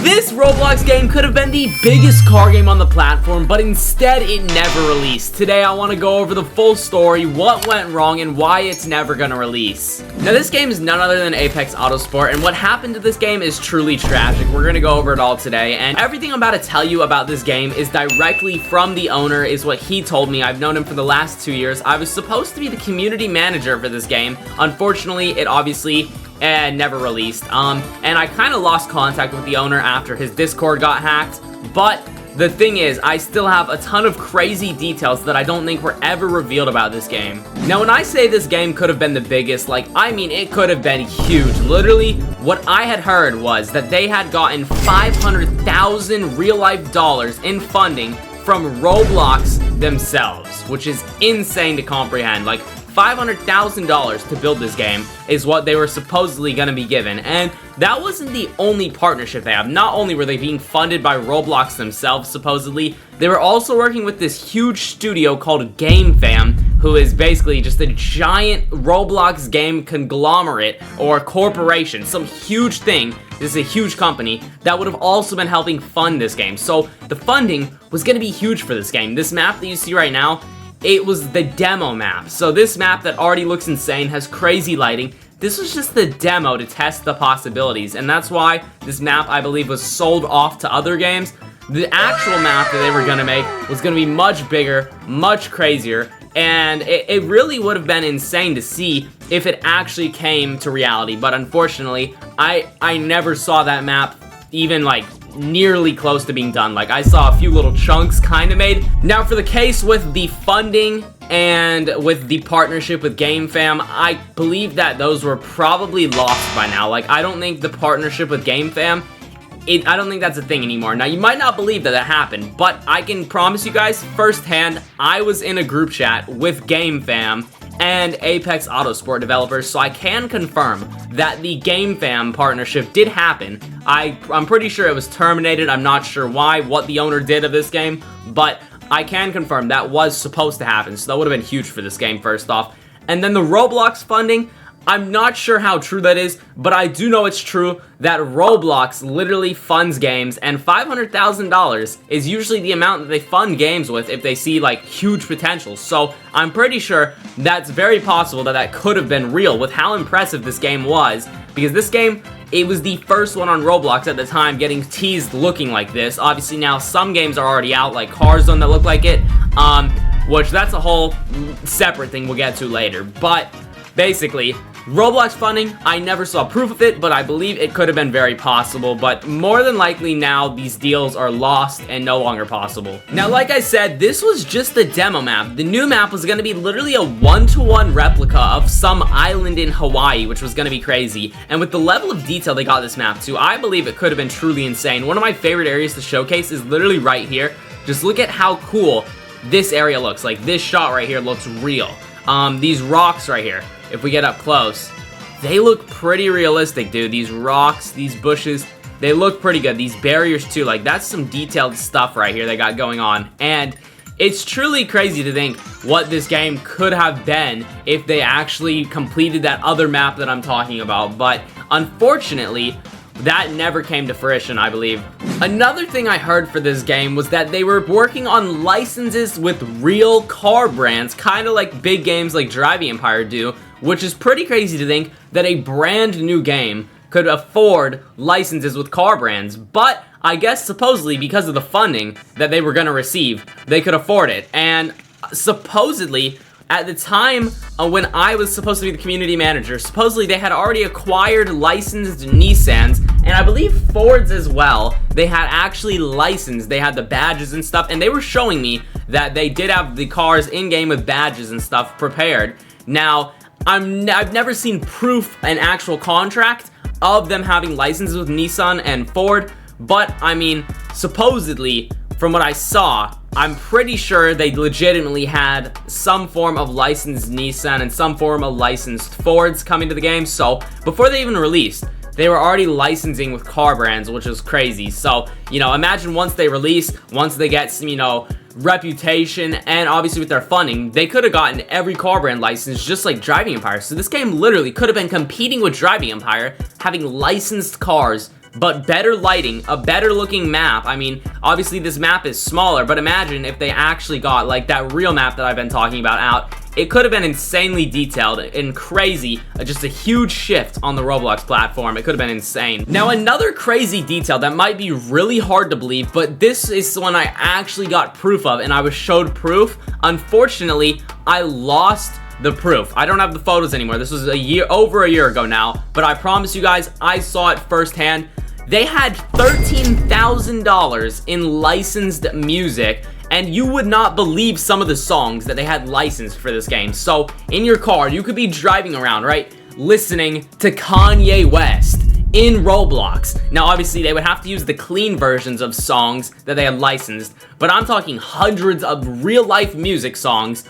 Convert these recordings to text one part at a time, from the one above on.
This Roblox game could have been the biggest car game on the platform, but instead it never released. Today I want to go over the full story, what went wrong, and why it's never gonna release. Now this game is none other than Apex Autosport, and what happened to this game is truly tragic. We're gonna go over it all today, and everything I'm about to tell you about this game is directly from the owner, is what he told me. I've known him for the last 2 years. I was supposed to be the community manager for this game. Unfortunately, it obviously never released, and I kind of lost contact with the owner after his Discord got hacked, but the thing is, I still have a ton of crazy details that I don't think were ever revealed about this game. Now, when I say this game could have been the biggest, I mean it could have been huge. Literally, what I had heard was that they had gotten 500,000 real-life dollars in funding from Roblox themselves, which is insane to comprehend. $500,000 to build this game is what they were supposedly going to be given, and that wasn't the only partnership they have. Not only were they being funded by Roblox themselves, supposedly, they were also working with this huge studio called GameFam, who is basically just a giant Roblox game conglomerate or corporation, some huge thing. This is a huge company that would have also been helping fund this game. So the funding was going to be huge for this game. This map that you see right now, it was the demo map. So this map that already looks insane, has crazy lighting. This was just the demo to test the possibilities, and that's why this map, I believe, was sold off to other games. The actual map that they were gonna make was gonna be much bigger, much crazier, and it really would have been insane to see if it actually came to reality. But unfortunately, I never saw that map even nearly close to being done. I saw a few little chunks kind of made. Now for the case with the funding and with the partnership with GameFam, I believe that those were probably lost by now. I don't think the partnership with GameFam, I don't think that's a thing anymore. Now you might not believe that happened, but I can promise you guys firsthand, I was in a group chat with GameFam and Apex Autosport developers, so I can confirm that the GameFam partnership did happen. I'm pretty sure it was terminated. I'm not sure why, what the owner did of this game, but I can confirm that was supposed to happen, so that would have been huge for this game, first off. And then the Roblox funding, I'm not sure how true that is, but I do know it's true that Roblox literally funds games, and $500,000 is usually the amount that they fund games with if they see huge potential. So I'm pretty sure that's very possible that that could have been real with how impressive this game was, because this game, it was the first one on Roblox at the time getting teased looking like this. Obviously now some games are already out, like Carzone, that look like it, which that's a whole separate thing we'll get to later. But basically, Roblox funding, I never saw proof of it, but I believe it could have been very possible, but more than likely now these deals are lost and no longer possible. Now, like I said, this was just the demo map. The new map was going to be literally a one-to-one replica of some island in Hawaii, which was going to be crazy, and with the level of detail they got this map to, I believe it could have been truly insane. One of my favorite areas to showcase is literally right here. Just look at how cool this area looks. This shot right here looks real. These rocks right here, if we get up close, they look pretty realistic, dude. These rocks, these bushes, they look pretty good. These barriers too, that's some detailed stuff right here they got going on. And it's truly crazy to think what this game could have been if they actually completed that other map that I'm talking about. But unfortunately, that never came to fruition, I believe. Another thing I heard for this game was that they were working on licenses with real car brands, kind of like big games like Driving Empire do, which is pretty crazy to think that a brand new game could afford licenses with car brands. But I guess supposedly because of the funding that they were going to receive, they could afford it. And supposedly, at the time when I was supposed to be the community manager, supposedly they had already acquired licensed Nissans, and I believe Fords as well. They had actually licensed, they had the badges and stuff, and they were showing me that they did have the cars in-game with badges and stuff prepared. Now, I've never seen proof, an actual contract of them having licenses with Nissan and Ford, but I mean, supposedly, from what I saw, I'm pretty sure they legitimately had some form of licensed Nissan and some form of licensed Fords coming to the game. So before they even released, they were already licensing with car brands, which is crazy. So, imagine once they release, once they get some, reputation, and obviously with their funding, they could have gotten every car brand license just like Driving Empire. So this game literally could have been competing with Driving Empire, having licensed cars but better lighting, a better looking map. I mean, obviously this map is smaller, but imagine if they actually got like that real map that I've been talking about out. It could have been insanely detailed and crazy, just a huge shift on the Roblox platform. It could have been insane. Now, another crazy detail that might be really hard to believe, but this is one I actually got proof of, and I was showed proof. Unfortunately, I lost the proof. I don't have the photos anymore. This was over a year ago now, but I promise you guys, I saw it firsthand. They had $13,000 in licensed music, and you would not believe some of the songs that they had licensed for this game. So, in your car, you could be driving around, right, listening to Kanye West in Roblox. Now, obviously, they would have to use the clean versions of songs that they had licensed, but I'm talking hundreds of real-life music songs.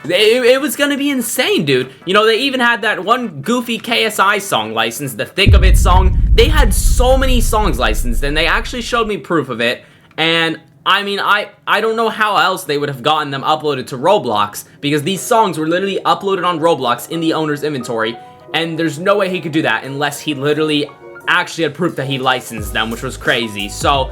It was gonna be insane, dude. You know, they even had that one goofy KSI song licensed, the Thick of It song. They had so many songs licensed, and they actually showed me proof of it, and I mean, I don't know how else they would have gotten them uploaded to Roblox, because these songs were literally uploaded on Roblox in the owner's inventory, and there's no way he could do that unless he literally actually had proof that he licensed them, which was crazy. So,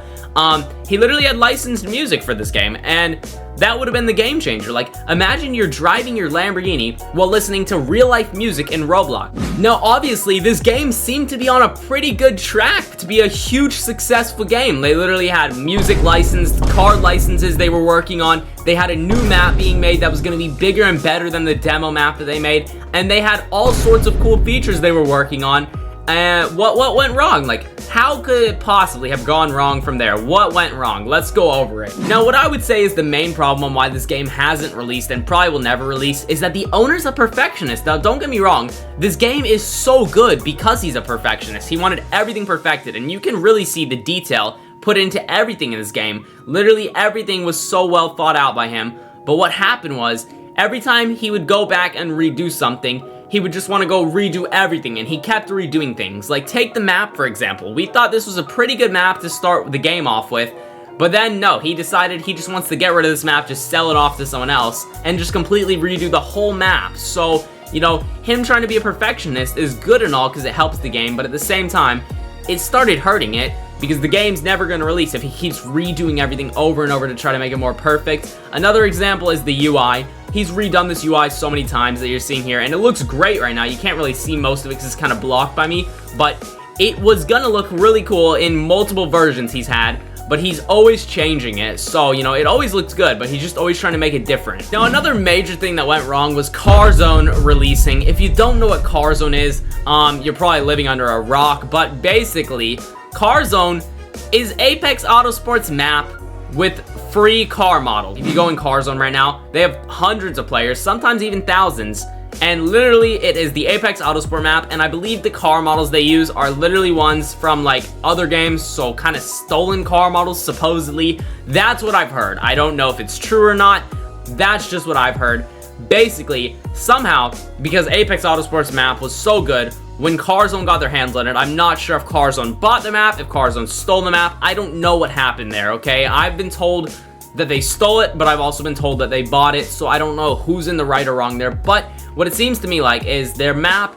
he literally had licensed music for this game, and that would have been the game changer. Like, imagine you're driving your Lamborghini while listening to real-life music in Roblox. Now, obviously, this game seemed to be on a pretty good track to be a huge successful game. They literally had music licensed, car licenses they were working on. They had a new map being made that was going to be bigger and better than the demo map that they made, and they had all sorts of cool features they were working on. And what went wrong? Like, how could it possibly have gone wrong from there? What went wrong? Let's go over it. Now, what I would say is the main problem on why this game hasn't released and probably will never release is that the owner's a perfectionist. Now, don't get me wrong, this game is so good because he's a perfectionist. He wanted everything perfected, and you can really see the detail put into everything in this game. Literally everything was so well thought out by him. But what happened was, every time he would go back and redo something, he would just want to go redo everything, and he kept redoing things. Like, take the map, for example. We thought this was a pretty good map to start the game off with, but then, no, he decided he just wants to get rid of this map, just sell it off to someone else, and just completely redo the whole map. So, you know, him trying to be a perfectionist is good and all because it helps the game, but at the same time, it started hurting it, because the game's never going to release if he keeps redoing everything over and over to try to make it more perfect. Another example is the UI. He's redone this UI so many times that you're seeing here, and it looks great right now. You can't really see most of it because it's kind of blocked by me, but it was gonna look really cool in multiple versions he's had, but he's always changing it. So, you know, it always looks good, but he's just always trying to make it different. Now, another major thing that went wrong was Carzone releasing. If you don't know what Carzone is, you're probably living under a rock, but basically, Carzone is Apex Autosport's map with free car models. If you go in Carzone right now, they have hundreds of players, sometimes even thousands, and literally it is the Apex Autosport map, and I believe the car models they use are literally ones from like other games, so kind of stolen car models supposedly. That's what I've heard. I don't know if it's true or not. That's just what I've heard. Basically, somehow, because Apex Autosport's map was so good, when Carzone got their hands on it, I'm not sure if Carzone bought the map, if Carzone stole the map. I don't know what happened there, okay? I've been told that they stole it, but I've also been told that they bought it, so I don't know who's in the right or wrong there. But what it seems to me like is their map,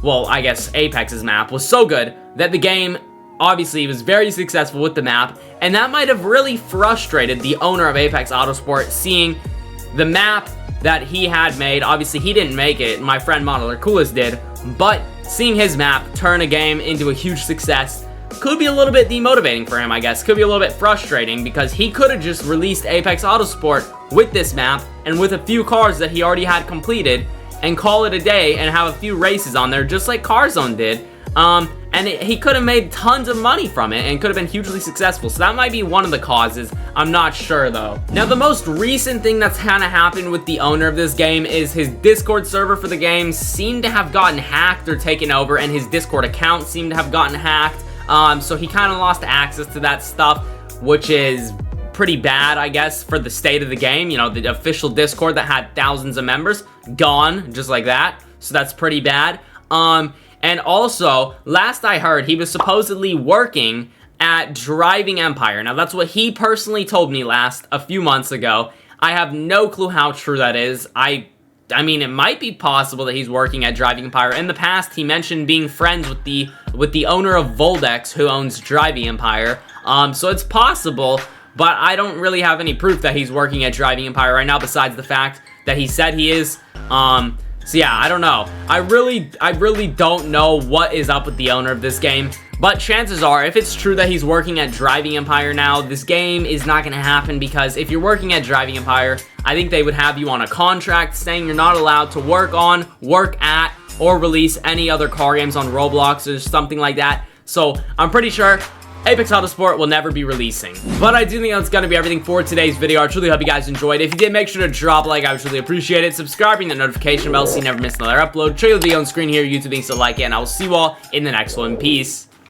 well, I guess Apex's map, was so good that the game obviously was very successful with the map, and that might have really frustrated the owner of Apex Autosport, seeing the map that he had made. Obviously, he didn't make it. My friend Modeler Coolest did, but seeing his map turn a game into a huge success could be a little bit demotivating for him, I guess. Could be a little bit frustrating because he could have just released Apex Autosport with this map and with a few cars that he already had completed and call it a day and have a few races on there just like Carzone did. He could have made tons of money from it and could have been hugely successful. So that might be one of the causes. I'm not sure though. Now, the most recent thing that's kind of happened with the owner of this game is his Discord server for the game seemed to have gotten hacked or taken over, and his Discord account seemed to have gotten hacked. So he kind of lost access to that stuff, which is pretty bad, I guess, for the state of the game. You know, the official Discord that had thousands of members, gone just like that. So that's pretty bad. And also, last I heard, he was supposedly working at Driving Empire. Now, that's what he personally told me a few months ago. I have no clue how true that is. I I mean, it might be possible that he's working at Driving Empire. In the past, he mentioned being friends with the owner of Voldex, who owns Driving Empire. So it's possible, but I don't really have any proof that he's working at Driving Empire right now, besides the fact that he said he is. So yeah, I don't know. I really don't know what is up with the owner of this game. But chances are, if it's true that he's working at Driving Empire now, this game is not going to happen, because if you're working at Driving Empire, I think they would have you on a contract saying you're not allowed to work on, work at, or release any other car games on Roblox or something like that. So I'm pretty sure Apex Autosport will never be releasing. But I do think that's going to be everything for today's video. I truly hope you guys enjoyed. If you did, make sure to drop a like. I would really appreciate it. Subscribing, the notification bell so you never miss another upload. Show you the video on screen here. YouTube being so like it. And I will see you all in the next one. Peace.